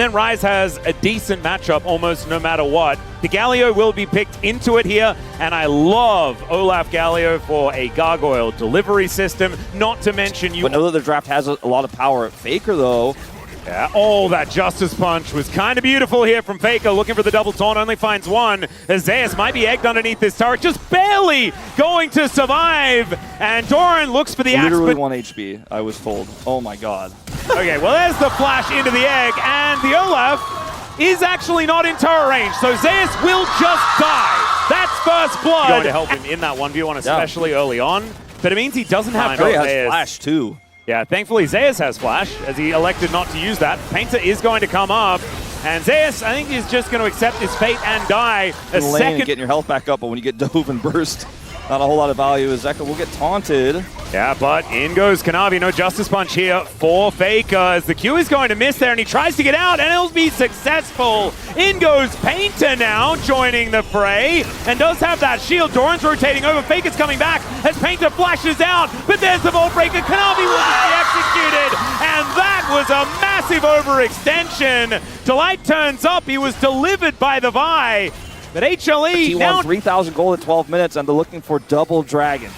Then Rise has a decent matchup almost no matter what. The Galio will be picked into it here, and I love Olaf Galio for a gargoyle delivery system, not to mention you... But know that the draft has a lot of power at Faker, though. Yeah, oh, that Justice Punch was kind of beautiful here from Faker, looking for the double taunt, only finds one. Zeus might be egged underneath this turret, just barely going to survive. And Doran looks for the axe. Literally 1 HP, I was told. Oh my god. Okay, well, there's the flash into the egg, and the Olaf is actually not in turret range, so Zeus will just die. That's first blood. Going to help him in that 1v1, especially early on, but it means he doesn't have He has flash too. Yeah, thankfully Zeus has flash, as he elected not to use that. Painter is going to come up, and Zeus, I think, is just going to accept his fate and die. A second, getting your health back up, but when you get dove and burst, not a whole lot of value. Zeka will get taunted. Yeah, but in goes Kanavi. No Justice Punch here for Faker, as the Q is going to miss there, and he tries to get out, and it'll be successful. In goes Painter now, joining the fray, and does have that shield. Doran's rotating over. Faker's coming back as Painter flashes out, but there's the Vault Breaker. Kanavi will just be executed, and that was a massive overextension. Delight turns up. He was delivered by the Vi. But HLE T1 now 3,000 gold at 12 minutes, and they're looking for double dragon.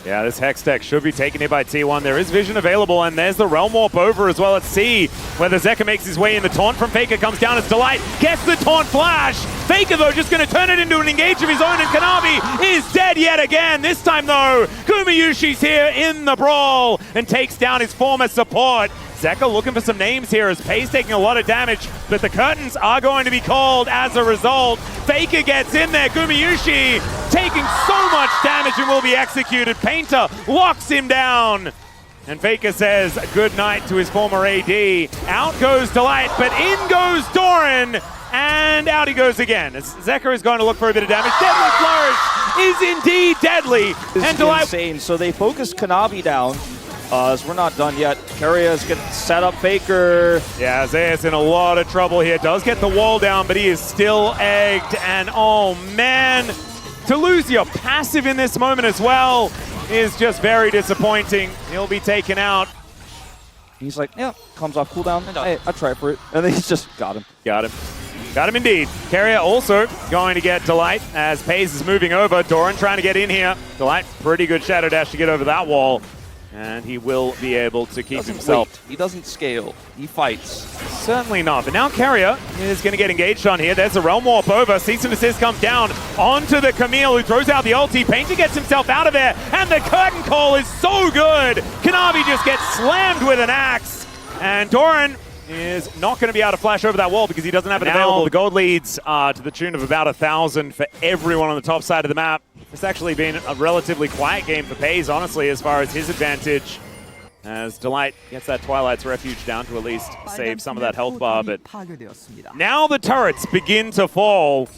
Yeah, this Hex Tech should be taken here by T1. There is vision available, and there's the Realm Warp over as well at C, where the Zeka makes his way in. The taunt from Faker comes down as Delight gets the taunt flash. Faker, though, just going to turn it into an engage of his own, and Kanavi is dead yet again. This time, though, Gumayushi's here in the brawl and takes down his former support. Zeka looking for some names here as Peyz taking a lot of damage, but the curtains are going to be called as a result. Faker gets in there, Gumayushi taking so much damage and will be executed. Painter locks him down. And Faker says good night to his former AD. Out goes Delight, but in goes Doran. And out he goes again. As Zeka is going to look for a bit of damage. Deadly Flourish is indeed deadly. And Delight insane. So they focus Kanavi down. As we're not done yet. Keria is going to set up Faker. Yeah, Zeus in a lot of trouble here. Does get the wall down, but he is still egged. And oh man, to lose your passive in this moment as well is just very disappointing. He'll be taken out. He's like, yeah, comes off cooldown. Hey, I'll try for it. And then he's just got him. Got him. Got him indeed. Keria also going to get Delight as Peyz is moving over. Doran trying to get in here. Delight, pretty good Shadow Dash to get over that wall. And he will be able to keep himself. He doesn't scale. He fights. Certainly not. But now Keria is going to get engaged on here. There's a Realm Warp over. Cease and Desist comes down onto the Camille, who throws out the ulti. Painter gets himself out of there. And the curtain call is so good. Kanavi just gets slammed with an axe. And Doran is not going to be able to flash over that wall because he doesn't have it available. The gold leads to the tune of about 1,000 for everyone on the top side of the map. It's actually been a relatively quiet game for Peyz, honestly, as far as his advantage. As Delight gets that Twilight's Refuge down to at least save some of that health bar. But now the turrets begin to fall.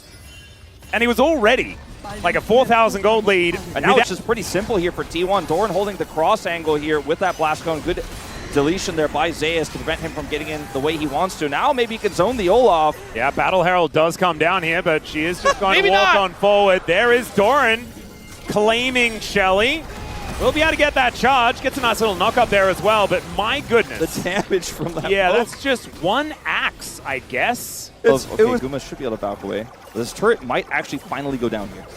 And he was already like a 4,000 gold lead. And now it's just pretty simple here for T1. Doran holding the cross angle here with that blast cone. Good deletion there by Zeus to prevent him from getting in the way he wants to. Now maybe he can zone the Olaf. Yeah, Battle Herald does come down here, but she is just going to walk on forward. There is Doran claiming Shelly. We'll be able to get that charge. Gets a nice little knock up there as well, but my goodness. The damage from that Yeah, poke. that's just one axe, I guess. Okay, Guma should be able to back away. This turret might actually finally go down here.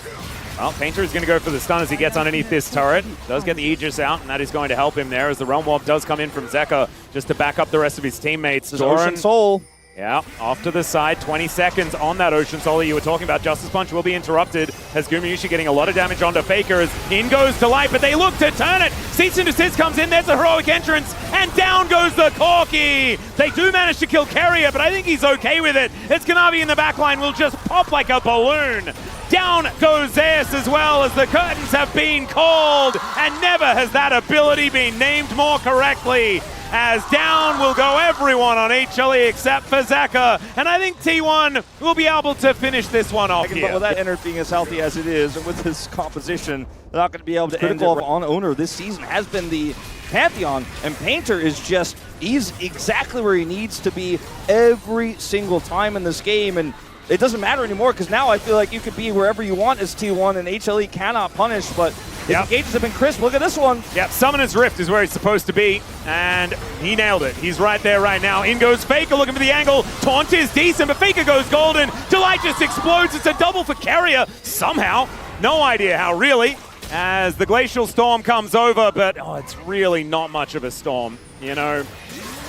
Well, Painter is going to go for the stun as he gets underneath this turret. Does get the Aegis out, and that is going to help him there as the Realm Warp does come in from Zeka just to back up the rest of his teammates. Ocean Soul. Yeah, off to the side, 20 seconds on that Ocean Soul you were talking about. Justice Punch will be interrupted as Gumayushi getting a lot of damage onto Faker as in goes Delight, but they look to turn it. Cease and Desist comes in, there's a heroic entrance, and down goes the Corki. They do manage to kill Keria, but I think he's okay with it. It's Kanavi in the backline will just pop like a balloon. Down goes Zeus as well as the curtains have been called, and never has that ability been named more correctly. As down will go everyone on HLE except for Zeka, and I think T1 will be able to finish this one off here. But with that Ennard being as healthy as it is, and with this composition, they're not going to be able to end it. On Owner this season has been the Pantheon, and Painter is just, he's exactly where he needs to be every single time in this game, and it doesn't matter anymore because now I feel like you could be wherever you want as T1 and HLE cannot punish, but His engagements have been crisp. Look at this one. Yep, Summoner's Rift is where he's supposed to be, and he nailed it. He's right there right now. In goes Faker, looking for the angle. Taunt is decent, but Faker goes golden. Delight just explodes. It's a double for Carrier somehow. No idea how, really, as the Glacial Storm comes over, but it's really not much of a storm, you know.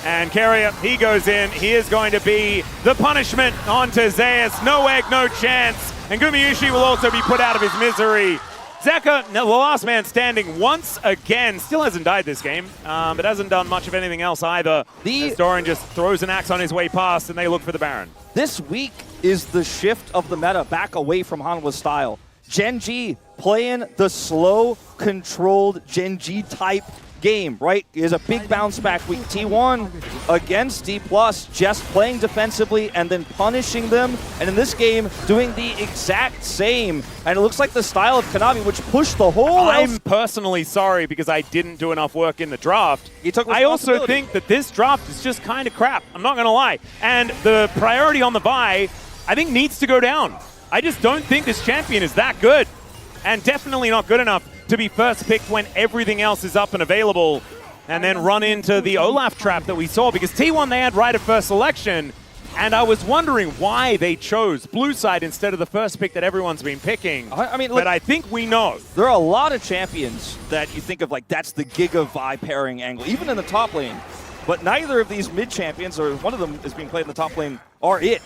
And Carrier, he goes in. He is going to be the punishment onto Zeus. No egg, no chance. And Gumayushi will also be put out of his misery. Zeka, the last man standing once again, still hasn't died this game, but hasn't done much of anything else either. As Doran just throws an axe on his way past, and they look for the Baron. This week is the shift of the meta back away from Hanwha's style. Gen G playing the slow, controlled Gen G type game, right? Is a big bounce back week. T1 against D+, just playing defensively and then punishing them. And in this game, doing the exact same. And it looks like the style of Kanavi, which pushed the whole... I'm personally sorry because I didn't do enough work in the draft. I also think that this draft is just kind of crap. I'm not going to lie. And the priority on the buy, I think, needs to go down. I just don't think this champion is that good. And definitely not good enough to be first picked when everything else is up and available, and then run into the Olaf trap that we saw, because T1, they had right of first selection, and I was wondering why they chose blue side instead of the first pick that everyone's been picking. I mean, look, but I think we know. There are a lot of champions that you think of like, that's the Giga Vi pairing angle, even in the top lane. But neither of these mid champions, or one of them is being played in the top lane, are it,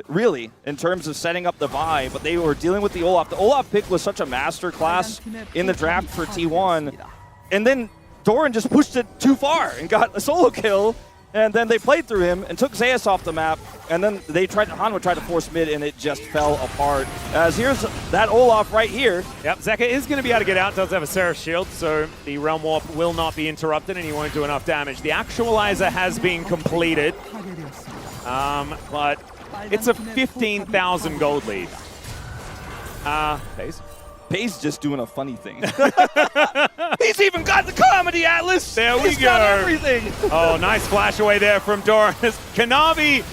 really, in terms of setting up the Vi. But they were dealing with the Olaf. The Olaf pick was such a master class in the draft for T1. And then Doran just pushed it too far and got a solo kill. And then they played through him and took Zeus off the map. And then Hanwha tried to force mid, and it just fell apart. As here's that Olaf right here. Yep, Zeka is going to be able to get out. Does have a Seraph shield, so the Realm Warp will not be interrupted, and he won't do enough damage. The Actualizer has been completed, but it's a 15,000 gold lead. Peyz. Peyz just doing a funny thing. He's even got the comedy atlas. There we go. He's got everything. Oh, nice flash away there from Doran. Kanavi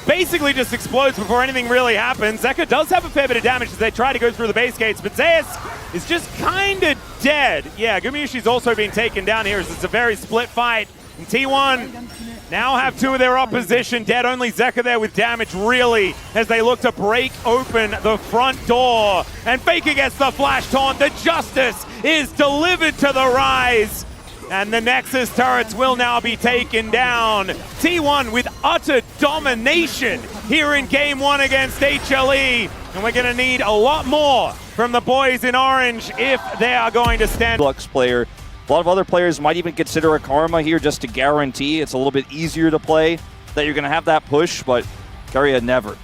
basically just explodes before anything really happens. Zeka does have a fair bit of damage as they try to go through the base gates, but Zeus is just kind of dead. Yeah, Gumayushi's also being taken down here as it's a very split fight. And T1 now have two of their opposition dead. Only Zeka there with damage, really, as they look to break open the front door. And Faker gets the flash taunt. The justice is delivered to the Rise. And the Nexus turrets will now be taken down. T1 with utter domination here in Game 1 against HLE. And we're going to need a lot more from the boys in orange if they are going to stand. Flux player. A lot of other players might even consider a Karma here just to guarantee it's a little bit easier to play, that you're going to have that push, but Carrier never.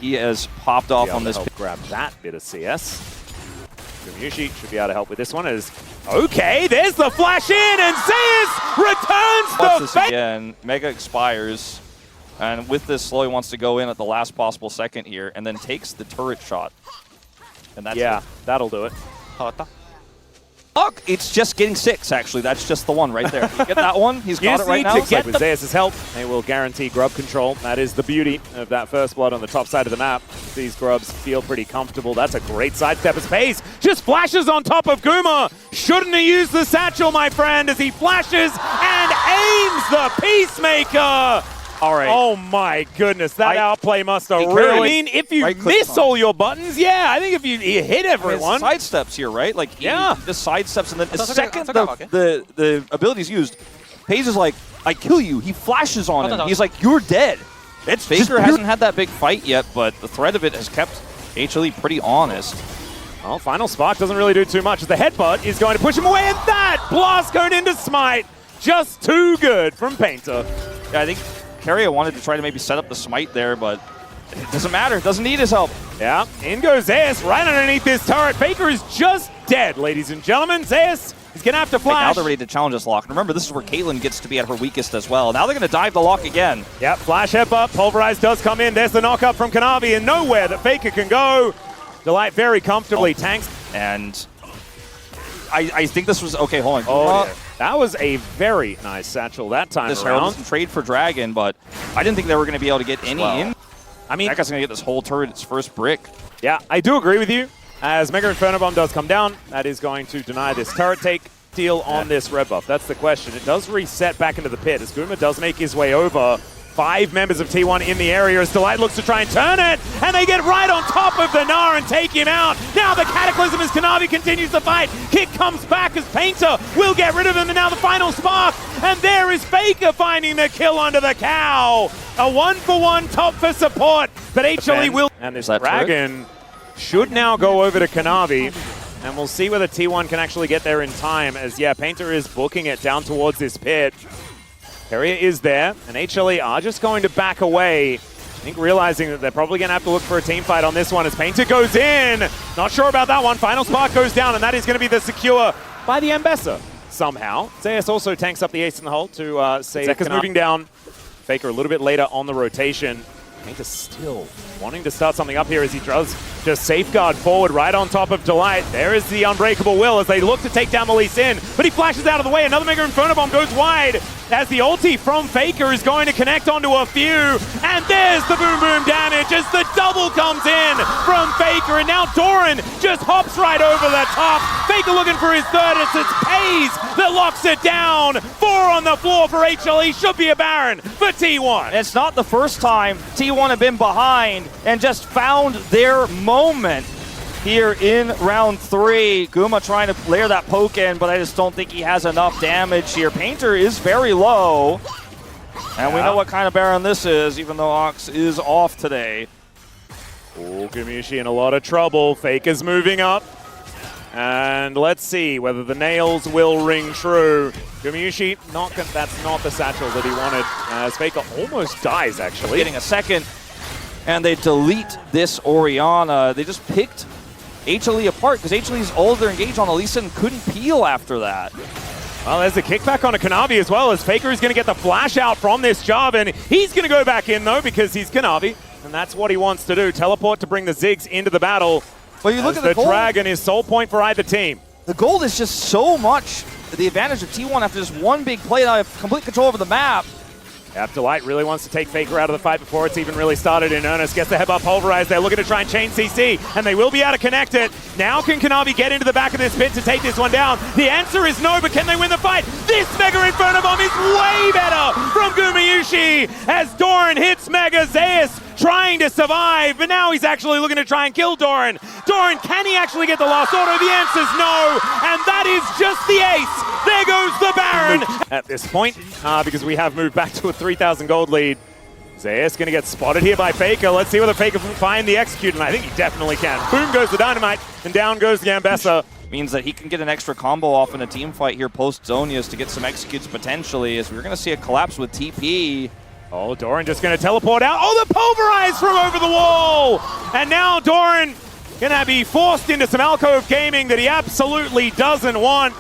He has popped off on this. Grab that bit of CS. Gumayushi should be able to help with this one. Okay, there's the flash in, and Zeus returns the this again. Mega expires, and with this slow, he wants to go in at the last possible second here, and then takes the turret shot. And that's it. That'll do it. Look, it's just getting 6, actually. That's just the one right there. You get that one? He's got it right now. To get with Zeus' help, they will guarantee grub control. That is the beauty of that first blood on the top side of the map. These grubs feel pretty comfortable. That's a great sidestep as Peyz just flashes on top of Guma. Shouldn't have used the satchel, my friend, as he flashes and aims the Peacemaker. All right. Oh my goodness, that outplay must have really... I mean, if you miss all your buttons, yeah, I think if you hit everyone... side steps here, right? Like, just side steps, and then the second the ability's used, Peyz is like, I kill you. He flashes on him. He's like, you're dead. Faker hasn't had that big fight yet, but the threat of it has kept HLE pretty honest. Well, Final Spark doesn't really do too much. The headbutt is going to push him away, and that blast going into Smite. Just too good from Painter. Yeah, I think Carrier wanted to try to maybe set up the Smite there, but it doesn't matter. Doesn't need his help. Yeah, in goes Zeus right underneath this turret. Faker is just dead, ladies and gentlemen. Zeus is going to have to flash. Now they're ready to challenge this lock. And remember, this is where Caitlyn gets to be at her weakest as well. Now they're going to dive the lock again. Yep, flash headbutt. Pulverize does come in. There's the knockup from Kanavi, and nowhere that Faker can go. Delight very comfortably tanks. And I think this was... Okay, hold on. Oh, yeah. That was a very nice satchel that time this around. This trade for Dragon, but I didn't think they were going to be able to get any in. I mean, that guy's going to get this whole turret its first brick. Yeah, I do agree with you. As Mega Inferno Bomb does come down, that is going to deny this turret take deal on this red buff. That's the question. It does reset back into the pit as Guma does make his way over. 5 members of T1 in the area as Delight looks to try and turn it, and they get right on top of the Gnar and take him out. Now the Cataclysm as Kanavi continues to fight. Kick comes back as Painter will get rid of him, and now the final spark, and there is Faker finding the kill onto the cow. A 1-for-1 top for support, but HLE will... And this Dragon should now go over to Kanavi, and we'll see whether T1 can actually get there in time, as yeah, Painter is booking it down towards this pit. Carrier is there, and HLE are just going to back away. I think realizing that they're probably going to have to look for a team fight on this one as Painter goes in. Not sure about that one. Final spark goes down, and that is going to be the secure by the Ambessa somehow. Zayas also tanks up the ace in the hole to save. Zeka's moving down. Faker a little bit later on the rotation. Painter still wanting to start something up here as he does just safeguard forward right on top of Delight. There is the Unbreakable Will as they look to take down the Lee Sin, but he flashes out of the way. Another Mega Inferno Bomb goes wide as the ulti from Faker is going to connect onto a few. And there's the boom boom damage as the double comes in from Faker. And now Doran just hops right over the top. Faker looking for his third. It's Peyz that locks it down. 4 on the floor for HLE. Should be a Baron for T1. It's not the first time T1 have been behind and just found their moment here in round 3. Guma trying to layer that poke in, but I just don't think he has enough damage here. Painter is very low, and we know what kind of Baron this is, even though Ox is off today. Oh, Gumayusi in a lot of trouble. Faker's moving up. And let's see whether the nails will ring true. Gumayusi, that's not the satchel that he wanted, as Faker almost dies, actually. Getting a second, and they delete this Orianna. They just picked HLE apart because HLE's all they're engaged on. Elisa couldn't peel after that. Well, there's a kickback on a Kanavi as well, as Faker is going to get the flash out from this job, and he's going to go back in, though, because he's Kanavi, and that's what he wants to do. Teleport to bring the Ziggs into the battle. Well, you look at the gold. Dragon is soul point for either team. The gold is just so much the advantage of T1 after just one big play. Now have complete control over the map. Yep, Delight really wants to take Faker out of the fight before it's even really started in earnest. Gets the headbutt pulverized. They're looking to try and chain CC, and they will be able to connect it. Now can Kanavi get into the back of this pit to take this one down? The answer is no, but can they win the fight? This Mega Inferno Bomb is way better from Gumayusi as Doran hits Mega. Zayas trying to survive, but now he's actually looking to try and kill Doran. Doran, can he actually get the last auto? The answer's no, and that is just the ace. There goes the Baron. At this point, because we have moved back to a 3,000 gold lead, Zayas going to get spotted here by Faker. Let's see whether Faker can find the execute, and I think he definitely can. Boom goes the Dynamite, and down goes the Ambessa. Means that he can get an extra combo off in a team fight here post-Zonius to get some executes potentially, as we're going to see a collapse with TP. Oh, Doran just going to teleport out. Oh, the pulverize from over the wall! And now Doran going to be forced into some alcove gaming that he absolutely doesn't want.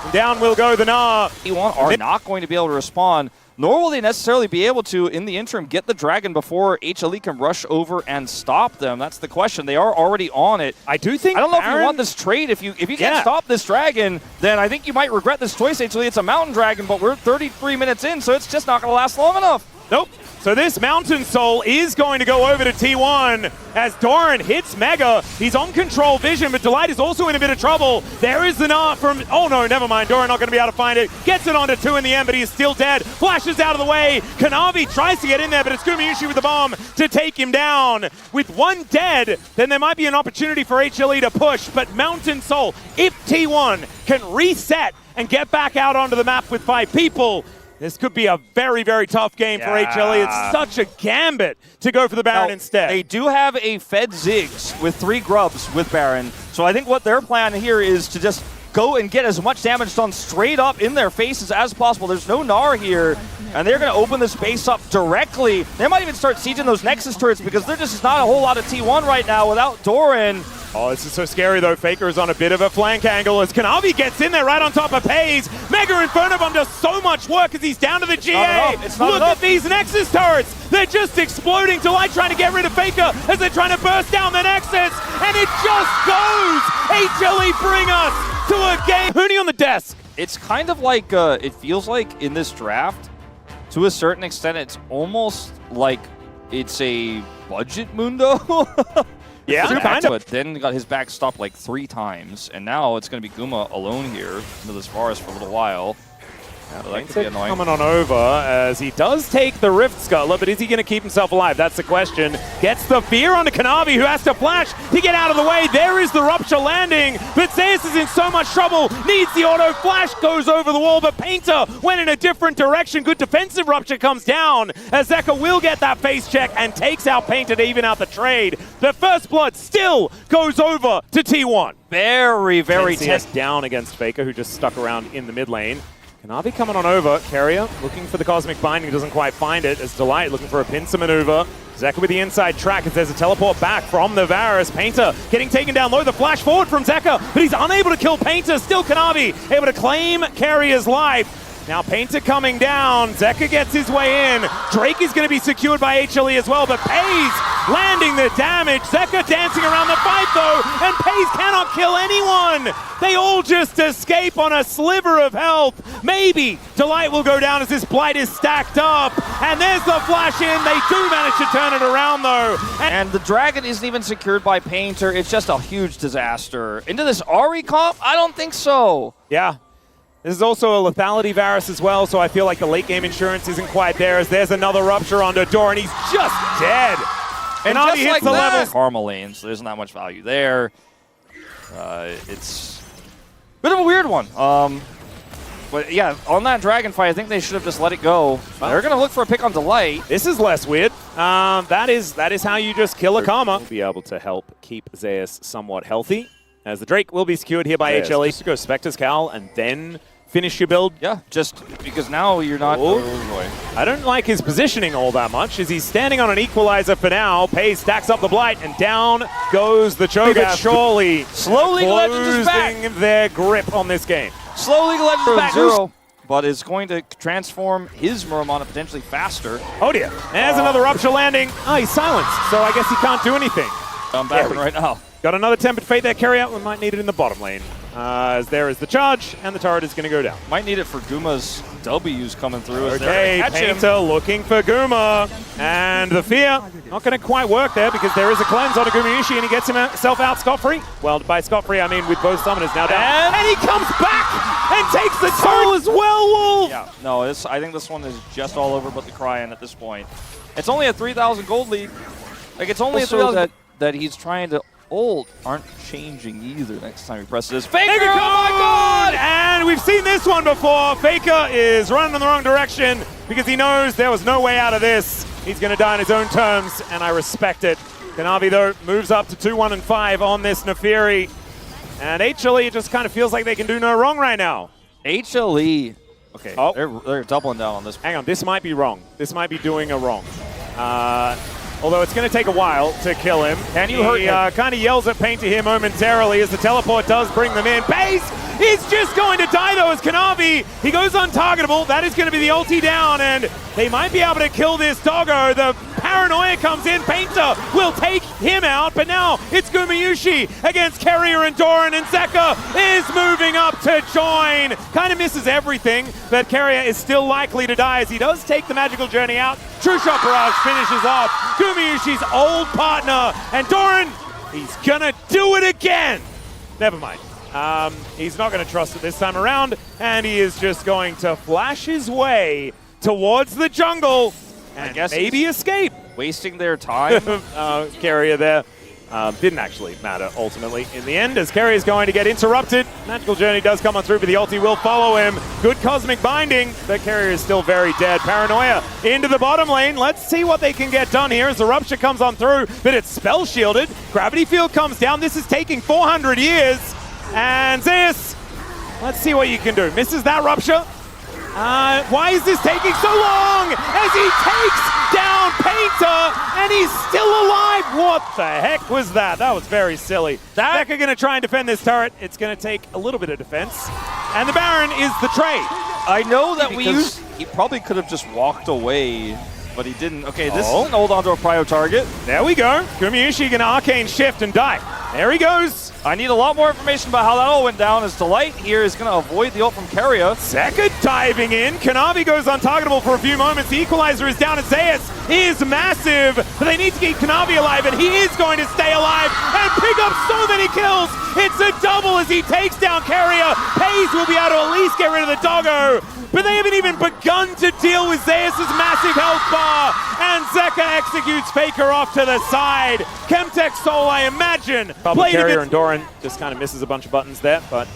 And down will go the Gnar. T1 are not going to be able to respond, nor will they necessarily be able to, in the interim, get the Dragon before HLE can rush over and stop them. That's the question. They are already on it. I do think I don't know if you want this trade. If you can't stop this Dragon, then I think you might regret this choice, HLE. It's a Mountain Dragon, but we're 33 minutes in, so it's just not going to last long enough. Nope. So this Mountain Soul is going to go over to T1 as Doran hits Mega. He's on control vision, but Delight is also in a bit of trouble. There is the Gnar from... Oh no, never mind. Doran not going to be able to find it. Gets it onto 2 in the end, but he is still dead. Flashes out of the way. Kanavi tries to get in there, but it's Gumayusi with the bomb to take him down. With 1 dead, then there might be an opportunity for HLE to push, but Mountain Soul, if T1 can reset and get back out onto the map with 5 people, this could be a very, very tough game for HLE. It's such a gambit to go for the Baron instead. They do have a Fed Ziggs with 3 grubs with Baron. So I think what their plan here is to just go and get as much damage done straight up in their faces as possible. There's no Gnar here, and they're going to open this base up directly. They might even start sieging those Nexus turrets because there just is not a whole lot of T1 right now without Doran. Oh, this is so scary, though. Faker is on a bit of a flank angle as Kanavi gets in there right on top of Peyz. Mega Inferno Bomb does so much work as he's down to the GA. Look at these Nexus turrets. They're just exploding. Delight trying to get rid of Faker as they're trying to burst down the Nexus. And it just goes. HLE bring us to a game. Hooney on the desk. It's kind of like, it feels like in this draft, to a certain extent, it's almost like it's a budget Mundo. Yeah, kind of. But then got his back stopped like 3 times, and now it's going to be Guma alone here into this forest for a little while. Yeah, that could be annoying. Coming on over as he does take the Rift Scuttler, but is he going to keep himself alive? That's the question. Gets the fear onto Kanavi, who has to flash to get out of the way. There is the Rupture landing, but Zeus is in so much trouble. Needs the auto flash, goes over the wall, but Painter went in a different direction. Good defensive Rupture comes down as Zeka will get that face check and takes out Painter to even out the trade. The first blood still goes over to T1. Very, very tense. Down against Faker, who just stuck around in the mid lane. Kanavi coming on over. Carrier looking for the Cosmic Binding, doesn't quite find it. As Delight looking for a pincer maneuver. Zeka with the inside track as there's a teleport back from the Varus. Painter getting taken down low. The flash forward from Zeka, but he's unable to kill Painter. Still Kanavi able to claim Carrier's life. Now Painter coming down. Zeka gets his way in. Drake is going to be secured by HLE as well, but Peyz landing the damage. Zeka dancing around the fight though, and Peyz cannot kill anyone. They all just escape on a sliver of health. Maybe Delight will go down as this Blight is stacked up. And there's the flash in. They do manage to turn it around though. And the Dragon isn't even secured by Painter. It's just a huge disaster. Into this Ahri comp? I don't think so. Yeah. This is also a lethality Varus as well, so I feel like the late game insurance isn't quite there as there's another Rupture onto Door, and he's just dead. And Navi just hits like the level. Karma lane, so there's not much value there. It's a bit of a weird one. But yeah, on that Dragon fight, I think they should have just let it go. They're going to look for a pick on Delight. This is less weird. That is how you just kill a Karma. We'll be able to help keep Zeus somewhat healthy, as the Drake will be secured here by HLE. Just to go Spectre's Cowl and then finish your build. Yeah, just because now you're not... Oh boy. I don't like his positioning all that much, as he's standing on an equalizer for now. Peyz stacks up the Blight, and down goes the Cho'Gath. Surely slowly Legends is back. Losing their grip on this game. Slowly Legends is back. Zero, but is going to transform his Muramana potentially faster. Oh dear. There's another Rupture landing. Oh, he's silenced, so I guess he can't do anything. I'm back right now. Got another Tempered Fate there, carry out. We might need it in the bottom lane. As there is the charge, and the turret is going to go down. Might need it for Guma's W's coming through. Okay, Painter looking for Guma. And the fear, not going to quite work there because there is a cleanse on Gumayushi, and he gets himself out scot-free. Well, by scot-free, I mean with both summoners now down. And he comes back and takes the turret as well, Wolf! Yeah, no, I think this one is just all over but the Cryon at this point. It's only a 3,000 gold lead. Like, it's only also a 3,000 that he's trying to ult aren't changing either next time he presses this. Faker! Oh my god! And we've seen this one before. Faker is running in the wrong direction because he knows there was no way out of this. He's going to die on his own terms, and I respect it. Kanavi, though, moves up to 2-1-5 on this Nefiri. And HLE just kind of feels like they can do no wrong right now. HLE. Okay, they're doubling down on this. Hang on, this might be wrong. This might be doing a wrong. Although it's going to take a while to kill him. Can you hurt him? He kind of yells at Painter here momentarily as the teleport does bring them in. Peyz is just going to die though as Kanavi. He goes untargetable. That is going to be the ulti down, and they might be able to kill this doggo. The paranoia comes in. Painter will take him out, but now it's Gumayushi against Carrier and Doran, and Zeka is moving up to join. Kind of misses everything, but Carrier is still likely to die as he does take the magical journey out. True Shot Barrage finishes off Gumayushi's old partner, and Doran, he's gonna do it again. Never mind. He's not gonna trust it this time around, and he is just going to flash his way towards the jungle and maybe escape. Wasting their time. Carrier there. Didn't actually matter ultimately in the end, as Carrier is going to get interrupted. Magical Journey does come on through, but the ulti will follow him. Good Cosmic Binding, but Carrier is still very dead. Paranoia into the bottom lane. Let's see what they can get done here as the Rupture comes on through, but it's spell shielded. Gravity Field comes down. This is taking 400 years. And Zeus, let's see what you can do. Misses that Rupture. Why is this taking so long? As he takes down Painter, and he's still alive. What the heck was that? That was very silly. Zeka going to try and defend this turret. It's going to take a little bit of defense. And the Baron is the trade. I know that he probably could have just walked away, but he didn't. Okay, this is an hold on to a prio target. There we go. Gumayushi going to arcane shift and die. There he goes. I need a lot more information about how that all went down, as Delight here is going to avoid the ult from Carrier. Zeka diving in. Kanavi goes untargetable for a few moments. The equalizer is down, and Zeus is massive, but they need to keep Kanavi alive, and he is going to stay alive and pick up so many kills. It's a double as he takes down Carrier. Peyz will be able to at least get rid of the doggo, but they haven't even begun to deal with Zeus' massive health bar, and Zeka executes Faker off to the side. Chemtech Soul, I imagine, Carrier and Doran just kind of misses a bunch of buttons there, but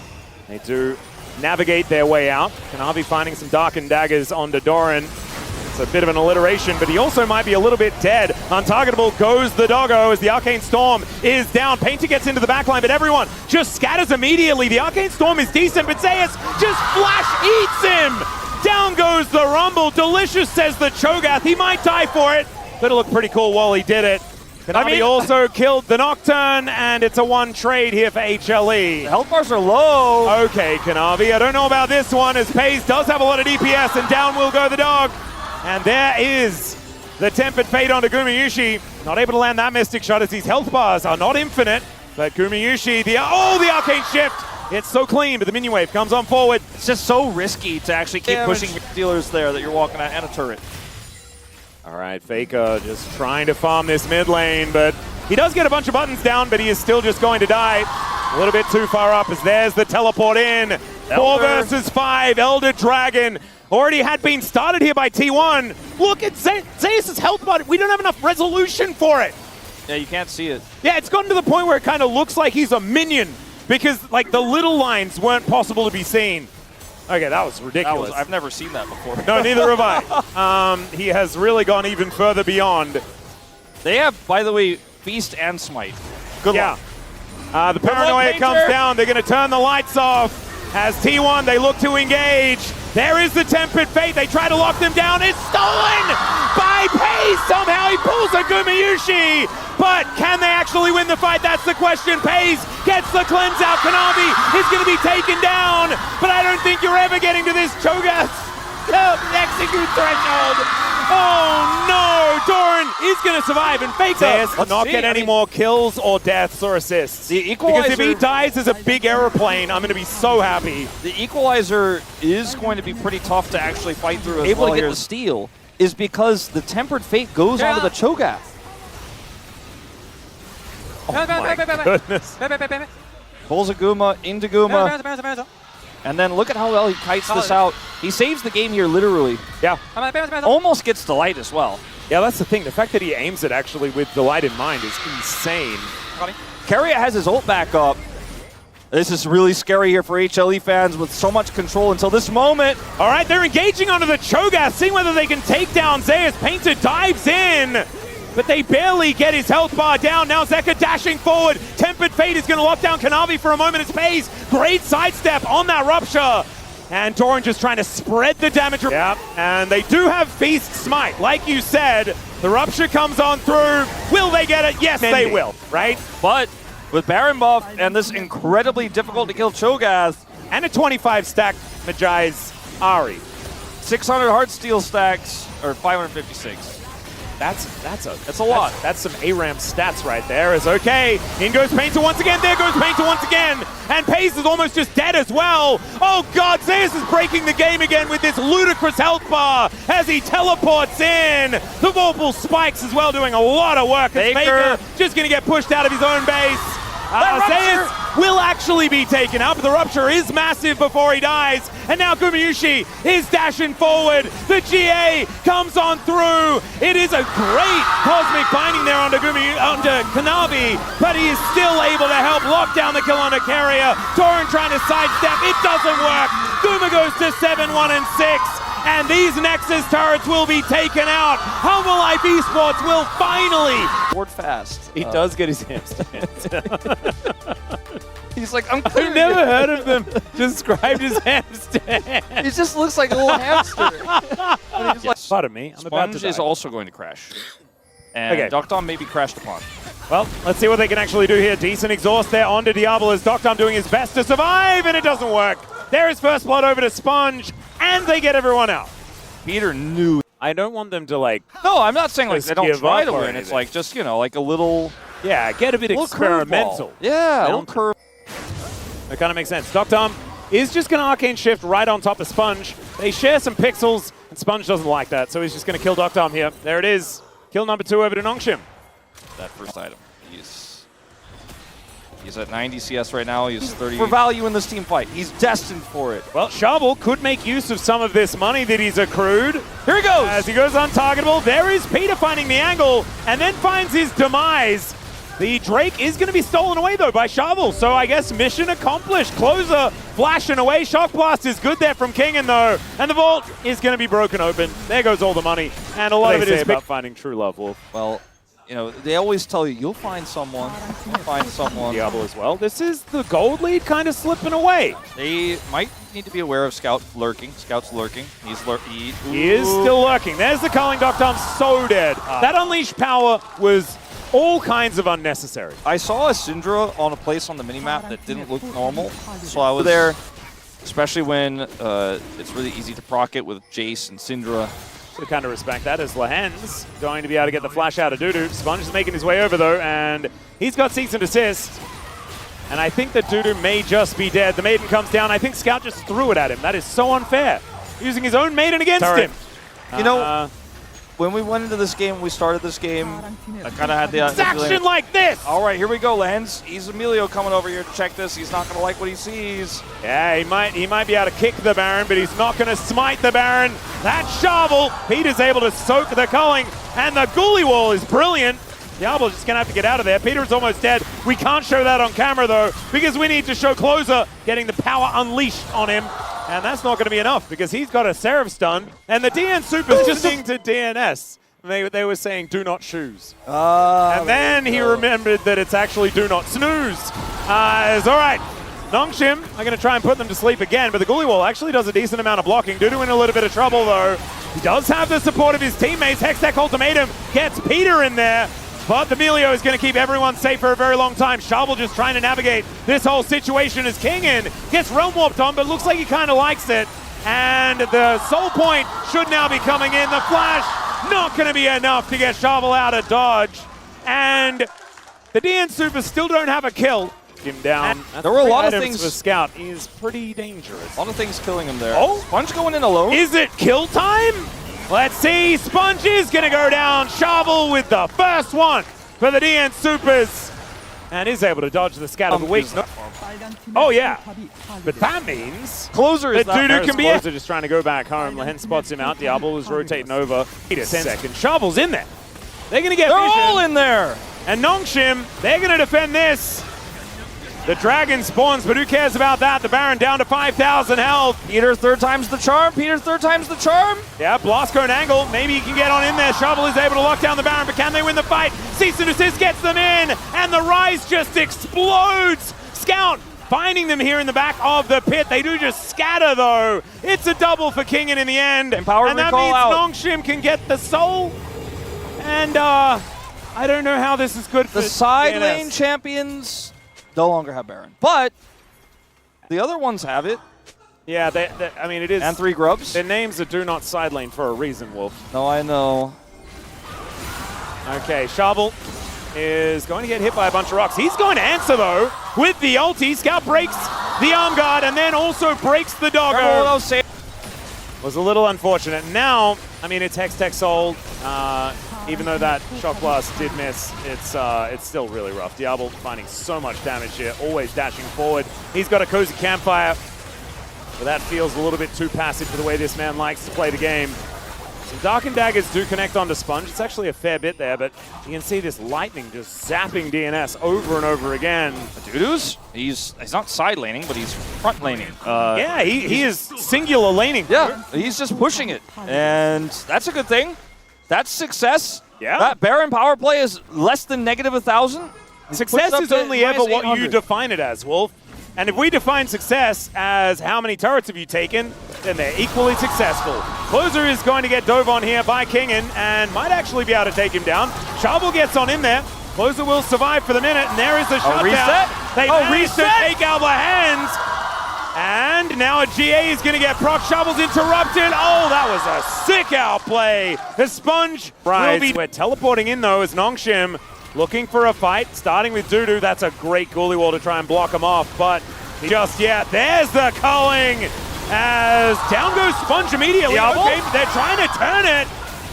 they do navigate their way out. Kanavi finding some darkened daggers onto Doran. It's a bit of an alliteration, but he also might be a little bit dead. Untargetable goes the doggo as the Arcane Storm is down. Painter gets into the backline, but everyone just scatters immediately. The Arcane Storm is decent, but Zeus just flash eats him. Down goes the Rumble. Delicious, says the Cho'Gath. He might die for it, but it looked pretty cool while he did it. Kanavi also killed the Nocturne, and it's a one trade here for HLE. The health bars are low. Okay, Kanavi, I don't know about this one, as Peyz does have a lot of DPS, and down will go the dog. And there is the Tempered Fate onto Gumayusi. Not able to land that Mystic Shot as these health bars are not infinite, but Gumayusi, the Arcane Shift. It's so clean, but the minion wave comes on forward. It's just so risky to actually keep pushing dealers there that you're walking at, and a turret. All right, Faker just trying to farm this mid lane, but he does get a bunch of buttons down, but he is still just going to die. A little bit too far up as there's the teleport in. 4 versus 5, Elder Dragon already had been started here by T1. Look at Zeus' health bar. We don't have enough resolution for it. Yeah, you can't see it. Yeah, it's gotten to the point where it kind of looks like he's a minion because like the little lines weren't possible to be seen. Okay, that was ridiculous. I've never seen that before. No, neither have I. He has really gone even further beyond. They have, by the way, Feast and Smite. Good luck. The Paranoia comes down. They're going to turn the lights off. As T1, they look to engage. There is the Tempered Fate. They try to lock them down. It's stolen by Peyz. Somehow he pulls a Gumayusi. But can they actually win the fight? That's the question. Peyz gets the cleanse out. Kanavi is going to be taken down. But I don't think you're ever getting to this Cho'Gath execute threshold. Oh no! Doran is going to survive, and Faker not get any more kills or deaths or assists. The equalizer, because if he dies as a big aeroplane, I'm going to be so happy. The equalizer is going to be pretty tough to actually fight through as well. Able to get the steal is because the Tempered Fate goes onto the Cho'Gath. Oh my goodness. Pulls a Guma into Guma. And then look at how well he kites this out. He saves the game here, literally. Yeah. Almost gets Delight as well. Yeah, that's the thing. The fact that he aims it actually with Delight in mind is insane. Carrier has his ult back up. This is really scary here for HLE fans with so much control until this moment. All right, they're engaging onto the Cho'Gath, seeing whether they can take down Zeus. Painter dives in, but they barely get his health bar down. Now Zeka dashing forward. Tempered Fate is going to lock down Kanavi for a moment. It's Peyz. Great sidestep on that Rupture. And Doran just trying to spread the damage. Yeah, and they do have Feast Smite. Like you said, the Rupture comes on through. Will they get it? Yes, they will, right? But with Baron buff and this incredibly difficult to kill Cho'Gath, and a 25 stack Magi's Ahri. 600 Heartsteel stacks, or 556. That's a lot. That's some ARAM stats right there. Is okay. In goes Painter once again. There goes Painter once again. And Peyz is almost just dead as well. Oh God, Zeus is breaking the game again with this ludicrous health bar as he teleports in. The Vorpal spikes as well, doing a lot of work. Faker just going to get pushed out of his own base. Zeus will actually be taken up. The Rupture is massive before he dies. And now Gumayusi is dashing forward. The GA comes on through. It is a great cosmic binding there onto Kanavi, but he is still able to help lock down the kill onto Carrier. Doran trying to sidestep. It doesn't work. Guma goes to 7-1 and 6. And these Nexus turrets will be taken out. Humble Life Esports will finally board fast. He does get his hamster. He's like, I've never heard of them described as hamster. He just looks like a little hamster. Pardon me. I'm about to die. Sponge is also going to crash. And Doctom may be crashed upon. Well, let's see what they can actually do here. Decent exhaust there onto Diablo as Doctom doing his best to survive, and it doesn't work. There is first blood over to Sponge, and they get everyone out. Peter knew. I don't want them to like. No, I'm not saying like they don't try to win. It's like just, you know, like a little. Yeah, get a bit experimental. Yeah, a little curve. That kind of makes sense. Doctom is just going to Arcane Shift right on top of Sponge. They share some pixels, and Sponge doesn't like that, so he's just going to kill Dr. here. There it is. Kill number 2 over to Nongshim. That first item. He's at 90 CS right now. He's 30. For value in this team fight. He's destined for it. Well, Shovel could make use of some of this money that he's accrued. Here he goes! As he goes untargetable, there is Peter finding the angle, and then finds his demise. The Drake is going to be stolen away, though, by Shovel. So I guess mission accomplished. Closer flashing away. Shock Blast is good there from Kingen, though. And the vault is going to be broken open. There goes all the money. And a lot of it is about finding true love, Wolf. Well, you know, they always tell you, you'll find someone. You'll find someone. Diablo as well. This is the gold lead kind of slipping away. They might need to be aware of Scout lurking. Scout's lurking. He is still lurking. There's the Culling Doctor. I'm so dead. That Unleashed power was all kinds of unnecessary. I saw a Syndra on a place on the minimap that didn't look normal, so I was there, especially when it's really easy to proc it with Jace and Syndra. So kind of respect that as Lahen's going to be able to get the flash out of Dudu. Sponge is making his way over, though, and he's got cease and desist. And I think that Dudu may just be dead. The Maiden comes down. I think Scout just threw it at him. That is so unfair. Using his own Maiden against him. You know, when we went into this game, we started this game, I kind of had the action like this! All right, here we go, Lens. He's Emilio coming over here to check this. He's not going to like what he sees. Yeah, he might be able to kick the Baron, but he's not going to smite the Baron. That Shovel, Peter's able to soak the Culling, and the Ghoulie Wall is brilliant. Diablo's just going to have to get out of there. Peter's almost dead. We can't show that on camera, though, because we need to show Closer getting the power unleashed on him. And that's not going to be enough, because he's got a Seraph stun, and the DN Super's listening to DNS. They were saying, do not choose. And then he remembered that it's actually do not snooze. It's all right. Nongshim are going to try and put them to sleep again, but the Ghoulie Wall actually does a decent amount of blocking. Dudu in a little bit of trouble, though. He does have the support of his teammates. Hextech Ultimatum gets Peter in there. But the Emilio is going to keep everyone safe for a very long time. Shovel just trying to navigate this whole situation as Kingen gets Realm Warped on, but looks like he kind of likes it. And the Soul Point should now be coming in. The Flash not going to be enough to get Shovel out of dodge. And the DN Supers still don't have a kill. Him down. There were a lot of things for Scout. He is pretty dangerous. A lot of things killing him there. Oh, Sponge going in alone. Is it kill time? Let's see. Sponge is going to go down. Shovel with the first one for the DN Supers. And is able to dodge the scatter of the weak. Oh, yeah. But that means Closer is that Dudu can be Closer just trying to go back home. Lehen spots him out. Diablo is rotating over. Wait a second. Shovel's in there. They're going to get They're vision. all in there. And Nongshim, they're going to defend this. The Dragon spawns, but who cares about that? The Baron down to 5,000 health. Peter third time's the charm. Peter third time's the charm. Yeah, Blast Cone angle. Maybe he can get on in there. Shovel is able to lock down the Baron, but can they win the fight? Cease and Desist gets them in, and the Rise just explodes. Scout finding them here in the back of the pit. They do just scatter, though. It's a double for Kingen in the end. Empowered and that recall means out. Nongshim can get the soul. And I don't know how this is good for the side DNS. lane champions no longer have Baron, but the other ones have it. Yeah, I mean, it is. And 3 grubs. Their names are do not side lane for a reason, Wolf. No, I know. Okay, Shovel is going to get hit by a bunch of rocks. He's going to answer, though, with the ulti. Scout breaks the arm guard and then also breaks the doggo. Was a little unfortunate. Now, I mean, it's Hextech Soul. Even though that Shock Blast did miss, it's still really rough. Diablo finding so much damage here, always dashing forward. He's got a Cozy Campfire, but that feels a little bit too passive for the way this man likes to play the game. Some Darkened Daggers do connect onto Sponge. It's actually a fair bit there, but you can see this lightning just zapping DNS over and over again. Dudu's, he's not side laning, but he's front laning. Yeah, he is singular laning. Yeah, he's just pushing it, and that's a good thing. That's success. Yeah. That Baron power play is less than -1,000. Success is only ever what you define it as, Wolf. And if we define success as how many turrets have you taken, then they're equally successful. Closer is going to get dove on here by Kingen and might actually be able to take him down. Shovel gets on in there. Closer will survive for the minute, and there is the shutdown. Reset. They managed to take out the hands. And now a GA is going to get proc. Shovel's interrupted. Oh, that was a sick outplay. The Sponge will be... We're teleporting in, though, as Nongshim looking for a fight, starting with Dudu. That's a great Ghoulie Wall to try and block him off, but just yet. There's the culling as down goes Sponge immediately. Okay, they're trying to turn it.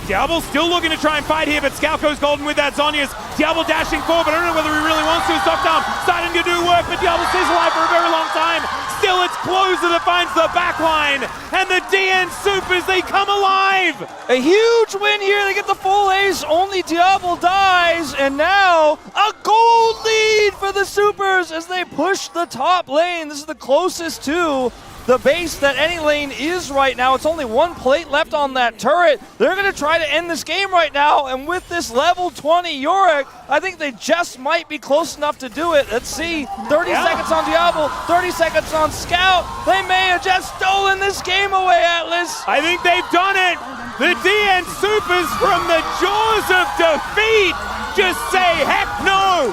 Diablo still looking to try and fight here, but Scout goes golden with that Zhonya's. Diablo dashing forward, but I don't know whether he really wants to. Stockdown starting to do work, but Diablo stays alive for a very long time. Still, it's Closer that finds the backline, and the DN Supers, they come alive! A huge win here, they get the full ace, only Diablo dies, and now a gold lead for the Supers as they push the top lane. This is the closest to the base that any lane is right now. It's only one plate left on that turret. They're going to try to end this game right now, and with this level 20 Yorick, I think they just might be close enough to do it. Let's see, 30 seconds on Diablo, 30 seconds on Scout. They may have just stolen this game away, Atlas. I think they've done it. The DN Supers from the jaws of defeat just say heck no.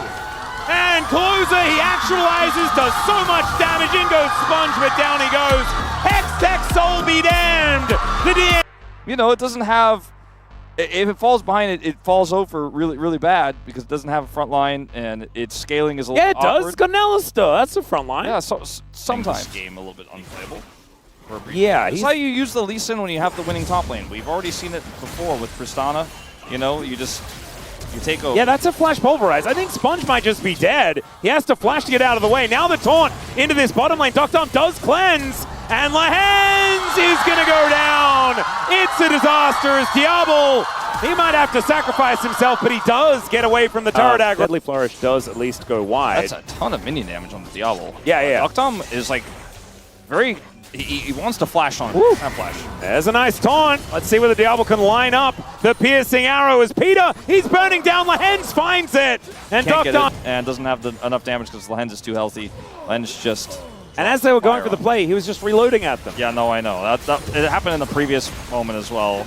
And Closer, he actualizes, does so much damage. In goes Sponge, but down he goes. Hextech Soul be damned. The DN. You know, it doesn't have, if it falls behind it, it falls over really, really bad because it doesn't have a front line and its scaling is a little awkward. Yeah, it does. It's got an Alistair. That's the front line. Yeah, so, sometimes. This game a little bit unplayable. Yeah, that's how you use the Lee Sin when you have the winning top lane. We've already seen it before with Tristana. You know, you take over. Yeah, that's a flash pulverize. I think Sponge might just be dead. He has to flash to get out of the way. Now the taunt into this bottom lane. Doctom does cleanse, and Lahens is going to go down. It's a disaster as Diablo, he might have to sacrifice himself, but he does get away from the turret aggro. Deadly Flourish does at least go wide. That's a ton of minion damage on the Diablo. Yeah. Doctom is like very... He wants to flash on him. Not flash. There's a nice taunt. Let's see whether Diablo can line up the piercing arrow as Peter. He's burning down. Lahens finds it. And Doctom. And doesn't have enough damage because Lahens is too healthy. Lahens just... And as they were going for the play, he was just reloading at them. Yeah, no, I know. It happened in the previous moment as well.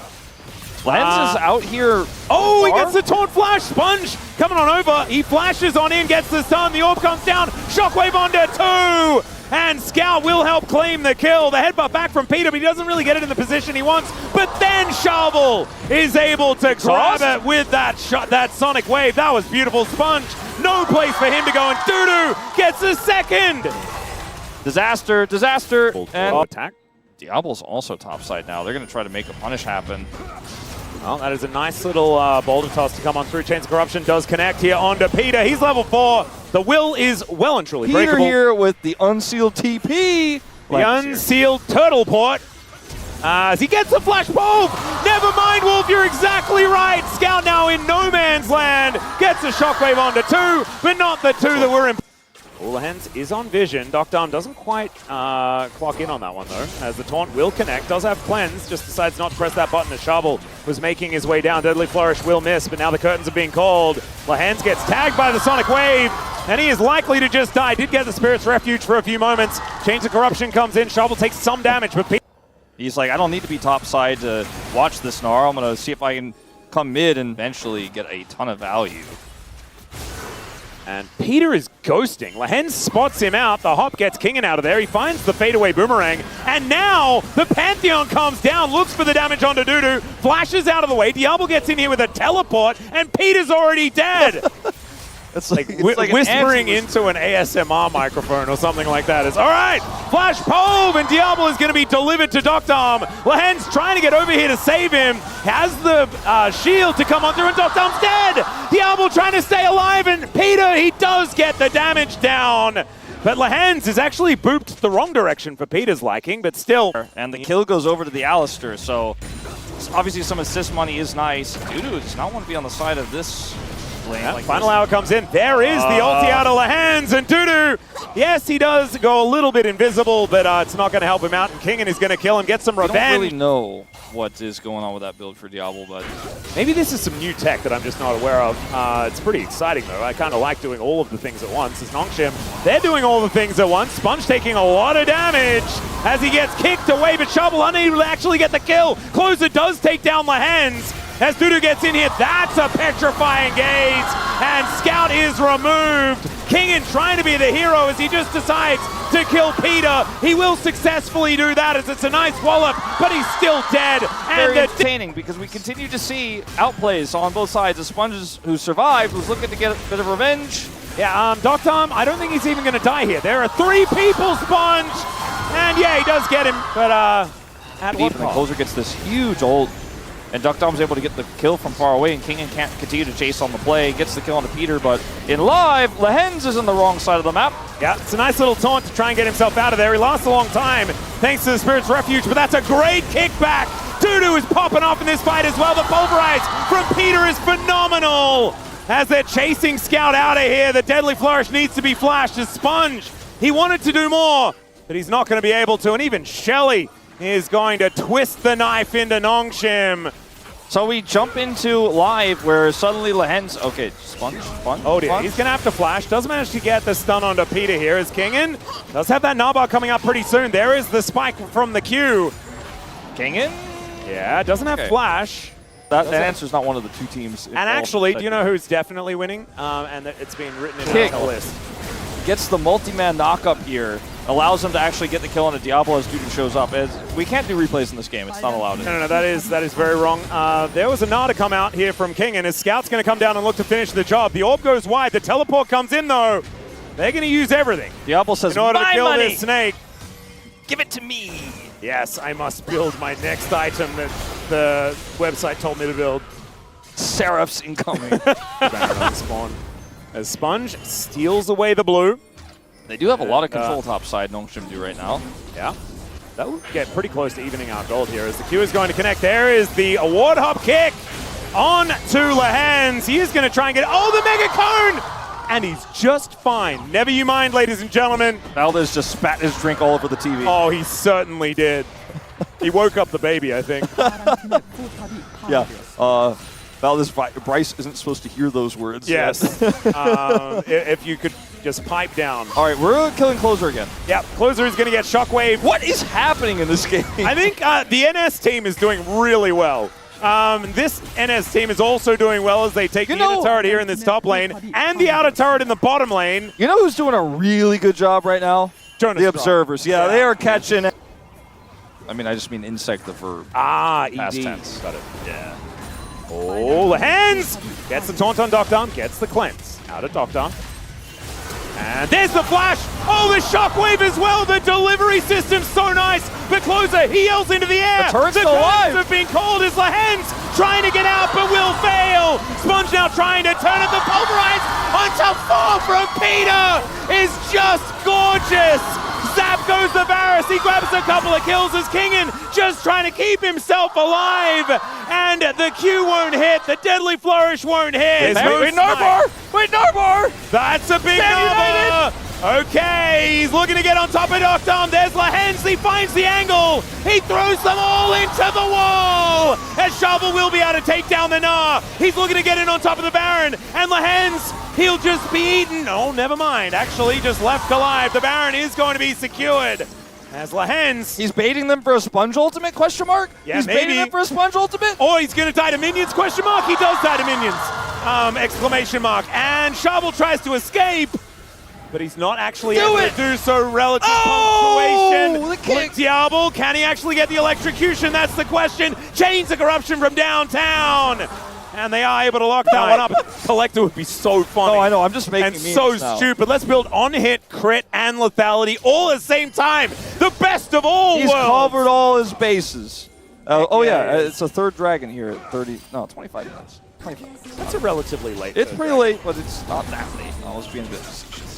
Lahens is out here. Oh, he gets the taunt flash. Sponge coming on over. He flashes on in, gets the stun. The orb comes down. Shockwave onto 2. And Scout will help claim the kill. The headbutt back from Peter, but he doesn't really get it in the position he wants. But then Shovel is able to grab it with that shot, that Sonic Wave. That was beautiful. Sponge, no place for him to go, and Doodoo gets a second. Disaster. And attack. Diablo's also topside now. They're going to try to make a punish happen. Well, that is a nice little boulder toss to come on through. Chains of Corruption does connect here onto Peter. He's level 4. The will is well and truly breakable. Peter here with the unsealed TP. The unsealed turtle port. As he gets the flash bulb. Never mind, Wolf, you're exactly right. Scout now in no man's land. Gets a shockwave onto 2, but not the 2 that were in. Lahens is on vision. Doctom doesn't quite clock in on that one, though, as the taunt will connect. Does have cleanse, just decides not to press that button as Shovel was making his way down. Deadly Flourish will miss, but now the curtains are being called. Lahens gets tagged by the Sonic Wave, and he is likely to just die. Did get the Spirit's Refuge for a few moments. Chains of Corruption comes in. Shovel takes some damage, but he's like, I don't need to be topside to watch this Gnar. I'm going to see if I can come mid and eventually get a ton of value. And Peter is ghosting. Lahens spots him out. The hop gets Kingen out of there. He finds the fadeaway boomerang. And now the Pantheon comes down, looks for the damage onto Doodoo, flashes out of the way. Diablo gets in here with a teleport, and Peter's already dead. It's like whispering into an ASMR microphone or something like that. It's all right, flash pole, and Diablo is going to be delivered to Doctom. Lahens trying to get over here to save him. Has the shield to come on through, and Doctom's dead. Diablo trying to stay alive, and Peter, he does get the damage down. But Lahens is actually booped the wrong direction for Peter's liking, but still. And the kill goes over to the Alistair, so obviously some assist money is nice. Doodoo does not want to be on the side of this. Yeah, like final hour comes in. There is the ulti out of Lahens, and Doodoo, yes, he does go a little bit invisible, but it's not going to help him out, and Kingen is going to kill him, get some revenge. I don't really know what is going on with that build for Diablo, but maybe this is some new tech that I'm just not aware of. It's pretty exciting, though. I kind of like doing all of the things at once. As Nongshim, they're doing all the things at once. Sponge taking a lot of damage as he gets kicked away, but Shovel unable to actually get the kill. Closer does take down Lahens. As Doodoo gets in here, that's a petrifying gaze, and Scout is removed. Kingen trying to be the hero as he just decides to kill Peter. He will successfully do that as it's a nice wallop, but he's still dead. Very entertaining because we continue to see outplays on both sides. The Sponges who survived was looking to get a bit of revenge. Yeah, Doctom, I don't think he's even going to die here. There are 3 people, Sponge! And yeah, he does get him, but at what Deep, and cost? Closer gets this huge ult. And Duckdom's able to get the kill from far away, and Kingen can't continue to chase on the play. Gets the kill onto Peter, but in live, Lehens is on the wrong side of the map. Yeah, it's a nice little taunt to try and get himself out of there. He lasts a long time thanks to the Spirit's Refuge, but that's a great kickback. Dudu is popping off in this fight as well. The Pulverize from Peter is phenomenal. As they're chasing Scout out of here, the Deadly Flourish needs to be flashed as Sponge. He wanted to do more, but he's not going to be able to. And even Shelly is going to twist the knife into Nongshim. So we jump into live where suddenly Lehens, okay, Sponge. Oh dear, he's going to have to flash. Doesn't manage to get the stun onto Peter here as Kingen does have that Nabbar coming up pretty soon. There is the spike from the Q. Kingen? Yeah, doesn't have flash. That answer's not one of the 2 teams. And actually, do you know who's definitely winning? And it's been written in Kick. the list. Gets the multi-man knock-up here. Allows him to actually get the kill on a Diablo as Dudu shows up. We can't do replays in this game. It's not allowed. No, that is very wrong. There was a nada come out here from King, and his Scout's going to come down and look to finish the job. The orb goes wide. The teleport comes in, though. They're going to use everything Diablo says, in order to kill money. this snake. Give it to me. Yes, I must build my next item that the website told me to build. Seraphs incoming. Baron on spawn. As Sponge steals away the blue. They do have a lot of control top side, Nongshim do right now. Yeah. That will get pretty close to evening out gold here as the Q is going to connect. There is the award hop kick on to Lehens. He is going to try and get, oh, the Mega Cone! And he's just fine. Never you mind, ladies and gentlemen. Valdez just spat his drink all over the TV. Oh, he certainly did. He woke up the baby, I think. Yeah. Valdez, Bryce isn't supposed to hear those words. Yes. If you could just pipe down. All right, we're killing Closer again. Yep, Closer is going to get Shockwave. What is happening in this game? I think the NS team is doing really well. This NS team is also doing well as they take the inner turret here in this top lane and the outer turret in the bottom lane. You know who's doing a really good job right now? Jonas the Strong. Observers. Yeah, they are catching. I mean, I just mean insect the verb. Past ED. tense. Got it. Yeah. Oh, Lehens gets the taunt on Doctom, gets the cleanse out of Doctom. And there's the flash. Oh, the shockwave as well. The delivery system's so nice. But Closer, he yells into the air. The turret's still alive. have been called as Lehens trying to get out, but will fail. Sponge now trying to turn up the Pulverize onto 4 from Peter is just gorgeous. Zap goes the Varus. He grabs a couple of kills as Kingen just trying to keep himself alive. And the Q won't hit. The Deadly Flourish won't hit. Wait, Narbar! Wait, Narbar! That's a big number. Okay, he's looking to get on top of Doctom. There's Lehens. He finds the angle. He throws them all into the wall. As Shovel will be able to take down the Gnar. He's looking to get in on top of the Baron. And Lehens, he'll just be eaten. Oh, never mind. Actually, just left alive. The Baron is going to be secured. As Lehens. He's baiting them for a Sponge ultimate, question mark? Yeah, he's maybe. baiting them for a Sponge ultimate? Or he's going to die to minions, question mark. He does die to minions. Exclamation mark. And Shovel tries to escape. But he's not actually able to do so. Relative punctuation. The kick. Diablo, can he actually get the electrocution? That's the question. Chains of corruption from downtown. And they are able to lock that one up. Collector would be so funny. Oh, I know. I'm just making and memes so now. stupid. Let's build on-hit, crit, and lethality all at the same time. The best of all He's worlds. covered all his bases. Oh, yeah. yes. It's a third dragon here at 25 minutes. 25. That's a relatively late. It's pretty late, but it's not that late. I was being a bit facetious.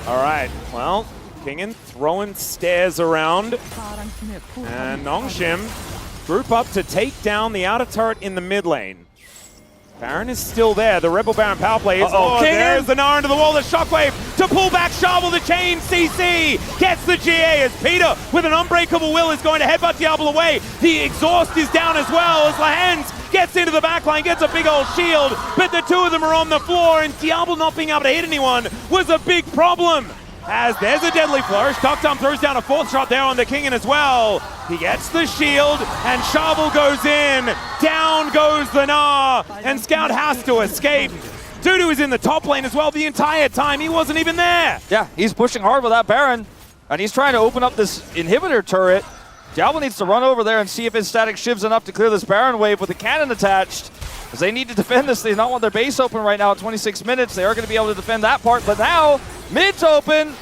All right. Well, Kingen throwing stairs around. And Nongshim group up to take down the outer turret in the mid lane. Baron is still there. The Rebel Baron power play is there's the Gnar into the wall. The Shockwave to pull back Shovel. The chain CC gets the GA as Peter with an unbreakable will is going to headbutt Diablo away. The exhaust is down as well as Lehens gets into the backline, gets a big old shield, but the two of them are on the floor and Diablo not being able to hit anyone was a big problem. As there's a Deadly Flourish. Doctom throws down a 4th shot there on the Kingen as well. He gets the shield, and Shovel goes in. Down goes the Gnar, and Scout has to escape. Dudu is in the top lane as well the entire time. He wasn't even there. Yeah, he's pushing hard with that Baron, and he's trying to open up this inhibitor turret. Diablo needs to run over there and see if his static shiv's enough to clear this Baron wave with a cannon attached. Because they need to defend this. They do not want their base open right now at 26 minutes. They are going to be able to defend that part. But now, mid's open.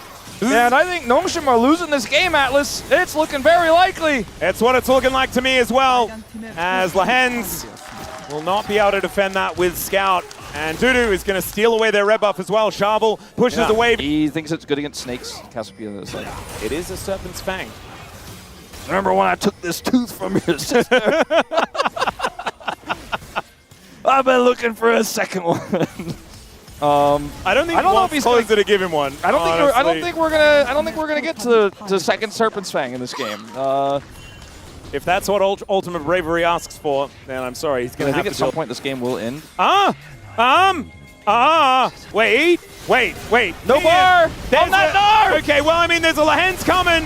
And I think Nongshim are losing this game, Atlas. It's looking very likely. It's what it's looking like to me as well. As Lehens will not be able to defend that with Scout. And Dudu is going to steal away their red buff as well. Sharvel pushes away. He thinks it's good against snakes. Cassiopeia on the other side. It is a Serpent's Fang. Remember when I took this tooth from your sister? I've been looking for a second one. I don't know if he's close to give him one. I don't think we're gonna get to the second Serpent's Fang in this game. If that's what Ultimate Bravery asks for, then I'm sorry. He's gonna I think at some point this game will end. Wait. No bar! On that bar! Okay, well, I mean, there's a Lehens coming.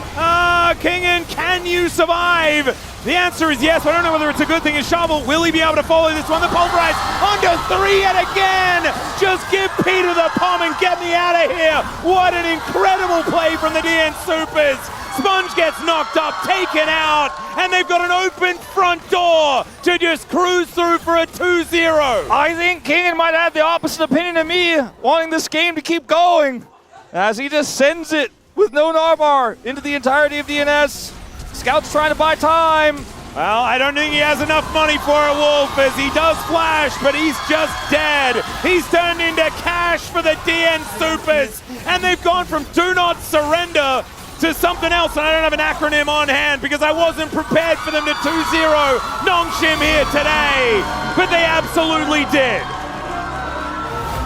Kingen, can you survive? The answer is yes. I don't know whether it's a good thing. Is Sharvel, will he be able to follow this one? The Pulverize under 3 yet again. Just give Peter the palm and get me out of here. What an incredible play from the DN Supers. Sponge gets knocked up, taken out, and they've got an open front door to just cruise through for a 2-0. I think Kingen might have the opposite opinion of me, wanting this game to keep going, as he just sends it with no Narvar into the entirety of DNS. Scout's trying to buy time. Well, I don't think he has enough money for it, Wolf, as he does flash, but he's just dead. He's turned into cash for the DN Supers, and they've gone from do not surrender to something else, and I don't have an acronym on hand because I wasn't prepared for them to 2-0 Nongshim here today, but they absolutely did.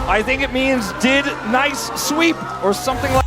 I think it means did nice sweep or something like